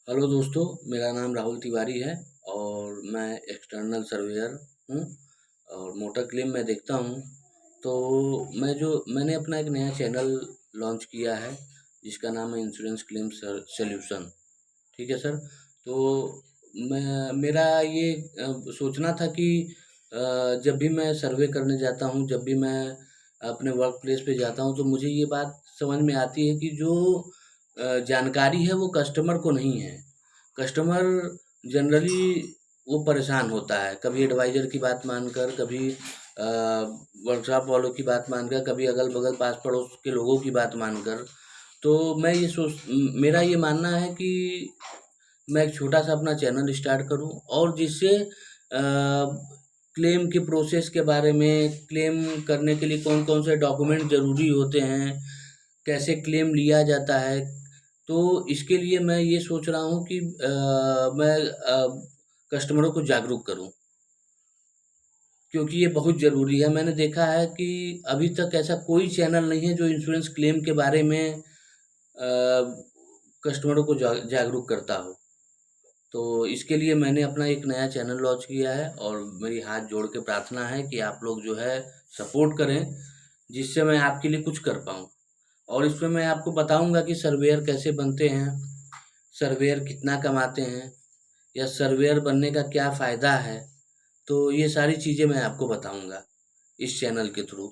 Hello दोस्तों, मेरा नाम राहुल तिवारी है और मैं एक्सटर्नल सर्वेयर हूँ और मोटर क्लेम मैं देखता हूँ। तो मैंने अपना एक नया चैनल लॉन्च किया है जिसका नाम है इंश्योरेंस क्लेम सॉल्यूशन। ठीक है सर। तो मैं मेरा ये सोचना था कि जब भी मैं सर्वे करने जाता हूँ, जब भी मैं अपने वर्क प्लेस पे जाता हूँ, तो मुझे ये बात समझ में आती है कि जो जानकारी है वो कस्टमर को नहीं है। कस्टमर जनरली वो परेशान होता है, कभी एडवाइज़र की बात मानकर, कभी वर्कशॉप वालों की बात मानकर, कभी अगल-बगल पास-पड़ोस के लोगों की बात मानकर। तो मेरा ये मानना है कि मैं एक छोटा-सा अपना चैनल स्टार्ट करूँ और जिससे क्लेम के प्रोसेस के बारे में, क्लेम करने के लिए कौन-कौन से डॉक्यूमेंट ज़रूरी होते हैं, कैसे क्लेम लिया जाता है। तो इसके लिए मैं ये सोच रहा हूँ कि मैं कस्टमरों को जागरूक करूँ, क्योंकि ये बहुत ज़रूरी है। मैंने देखा है कि अभी तक ऐसा कोई चैनल नहीं है जो इंश्योरेंस क्लेम के बारे में कस्टमरों को जागरूक करता हो। तो इसके लिए मैंने अपना एक नया चैनल लॉन्च किया है और मेरी हाथ जोड़ के प्रार्थना है कि आप लोग जो है सपोर्ट करें, जिससे मैं आपके लिए कुछ कर पाऊँ। और इसमें मैं आपको बताऊँगा कि सर्वेयर कैसे बनते हैं, सर्वेयर कितना कमाते हैं या सर्वेयर बनने का क्या फ़ायदा है। तो ये सारी चीज़ें मैं आपको बताऊँगा इस चैनल के थ्रू।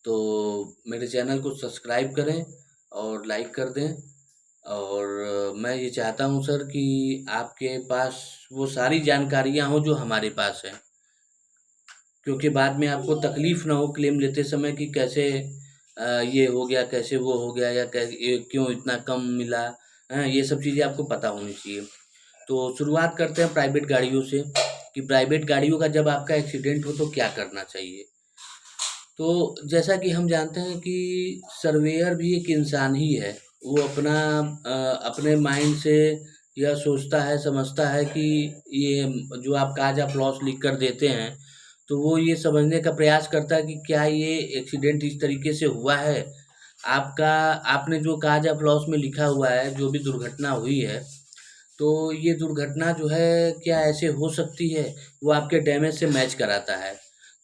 तो मेरे चैनल को सब्सक्राइब करें और लाइक कर दें। और मैं ये चाहता हूँ सर कि आपके पास वो सारी जानकारियाँ हों जो हमारे पास हैं, क्योंकि बाद में आपको तकलीफ़ ना हो क्लेम लेते समय कि कैसे ये हो गया, कैसे वो हो गया या ये क्यों इतना कम मिला, हैं? ये सब चीज़ें आपको पता होनी चाहिए। तो शुरुआत करते हैं प्राइवेट गाड़ियों से कि प्राइवेट गाड़ियों का जब आपका एक्सीडेंट हो तो क्या करना चाहिए। तो जैसा कि हम जानते हैं कि सर्वेयर भी एक इंसान ही है। वो अपने माइंड से यह सोचता है, समझता है कि ये जो आप काज ऑफ लॉस लिख कर देते हैं, तो वो ये समझने का प्रयास करता है कि क्या ये एक्सीडेंट इस तरीके से हुआ है। आपका आपने जो काज ऑफ लॉस में लिखा हुआ है, जो भी दुर्घटना हुई है, तो ये दुर्घटना जो है क्या ऐसे हो सकती है, वो आपके डैमेज से मैच कराता है।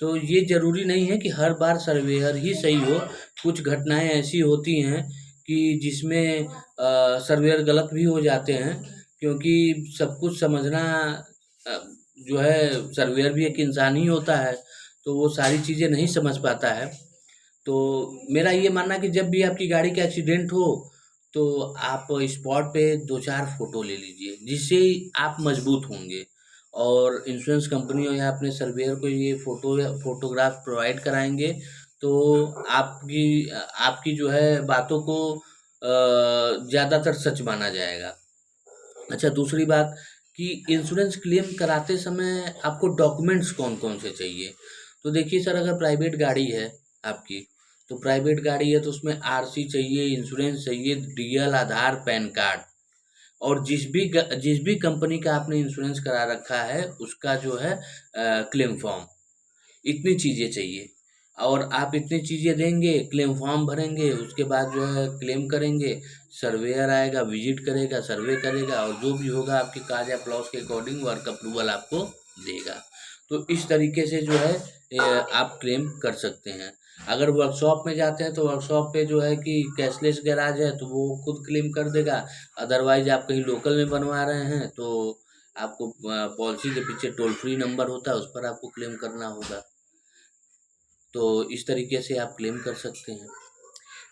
तो ये ज़रूरी नहीं है कि हर बार सर्वेयर ही सही हो, कुछ घटनाएँ ऐसी होती हैं कि जिसमें सर्वेयर गलत भी हो जाते हैं, क्योंकि सब कुछ समझना अ, जो है सर्वेयर भी एक इंसान ही होता है, तो वो सारी चीज़ें नहीं समझ पाता है। तो मेरा ये मानना है कि जब भी आपकी गाड़ी का एक्सीडेंट हो, तो आप स्पॉट पे 2-4 फ़ोटो ले लीजिए, जिससे आप मजबूत होंगे और इंश्योरेंस कंपनी या अपने सर्वेयर को ये फ़ोटो या फ़ोटोग्राफ प्रोवाइड कराएँगे, तो आपकी जो है बातों को ज़्यादातर सच माना जाएगा। अच्छा, दूसरी बात कि इंश्योरेंस क्लेम कराते समय आपको डॉक्यूमेंट्स कौन-कौन से चाहिए? तो देखिए सर, अगर प्राइवेट गाड़ी है आपकी, तो प्राइवेट गाड़ी है तो उसमें आरसी चाहिए, इंश्योरेंस चाहिए, डीएल, आधार, पैन कार्ड और जिस भी कंपनी का आपने इंश्योरेंस करा रखा है, उसका जो है क्लेम फॉर्म। इतनी चीज़ें चाहिए और आप इतनी चीज़ें देंगे, क्लेम फॉर्म भरेंगे, उसके बाद जो है क्लेम करेंगे, सर्वेयर आएगा, विज़िट करेगा, सर्वे करेगा और जो भी होगा आपके काज ऑफ लॉस के अकॉर्डिंग वर्क अप्रूवल आपको देगा। तो इस तरीके से जो है आप क्लेम कर सकते हैं। अगर वर्कशॉप में जाते हैं तो वर्कशॉप पे जो है कि कैशलेस गैराज है तो वो खुद क्लेम कर देगा, अदरवाइज़ आप कहीं लोकल में बनवा रहे हैं तो आपको पॉलिसी के पीछे टोल फ्री नंबर होता है, उस पर आपको क्लेम करना होगा। तो इस तरीके से आप क्लेम कर सकते हैं।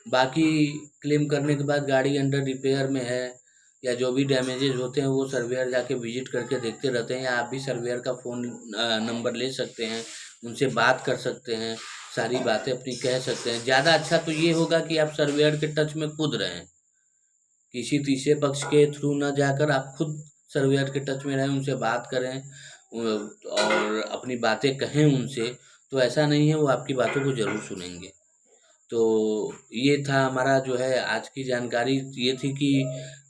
बाकी क्लेम करने के बाद गाड़ी अंडर रिपेयर में है या जो भी डैमेजेज़ होते हैं वो सर्वेयर जाके विज़िट करके देखते रहते हैं, या आप भी सर्वेयर का फ़ोन नंबर ले सकते हैं, उनसे बात कर सकते हैं, सारी बातें अपनी कह सकते हैं। ज़्यादा अच्छा तो ये होगा कि आप सर्वेयर के टच में खुद रहें, किसी तीसरे पक्ष के थ्रू ना जाकर आप खुद सर्वेयर के टच में रहें, उनसे बात करें और अपनी बातें कहें उनसे, तो ऐसा नहीं है, वो आपकी बातों को ज़रूर सुनेंगे। तो ये था हमारा जो है आज की जानकारी, ये थी कि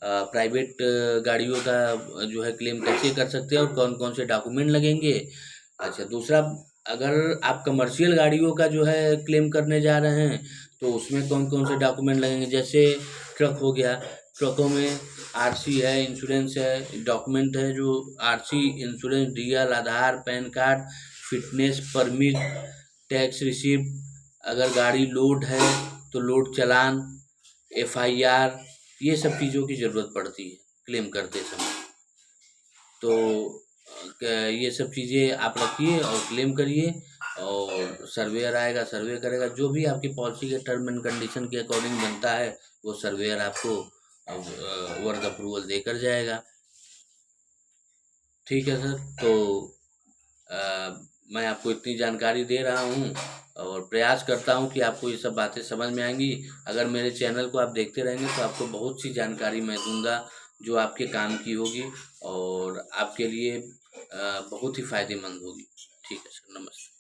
प्राइवेट गाड़ियों का जो है क्लेम कैसे कर सकते हैं और कौन-कौन से डॉक्यूमेंट लगेंगे। अच्छा, दूसरा, अगर आप कमर्शियल गाड़ियों का जो है क्लेम करने जा रहे हैं, तो उसमें कौन-कौन से डॉक्यूमेंट लगेंगे, जैसे ट्रक हो गया, ट्रकों में आरसी है, इंश्योरेंस है, डॉक्यूमेंट है जो RC, insurance, DL, Aadhaar, pan card, fitness permit, tax receipt, अगर गाड़ी लोड है तो लोड चालान, एफआईआर, ये सब चीज़ों की ज़रूरत पड़ती है क्लेम करते समय। तो ये सब चीज़ें आप रखिए और क्लेम करिए, और सर्वेयर आएगा, सर्वे करेगा, जो भी आपकी पॉलिसी के टर्म एंड कंडीशन के अकॉर्डिंग बनता है वो सर्वेयर आपको वर्क अप्रूवल देकर जाएगा। ठीक है सर, तो मैं आपको इतनी जानकारी दे रहा हूँ और प्रयास करता हूँ कि आपको ये सब बातें समझ में आएंगी। अगर मेरे चैनल को आप देखते रहेंगे तो आपको बहुत सी जानकारी मैं दूंगा जो आपके काम की होगी और आपके लिए बहुत ही फायदेमंद होगी। ठीक है सर, नमस्ते।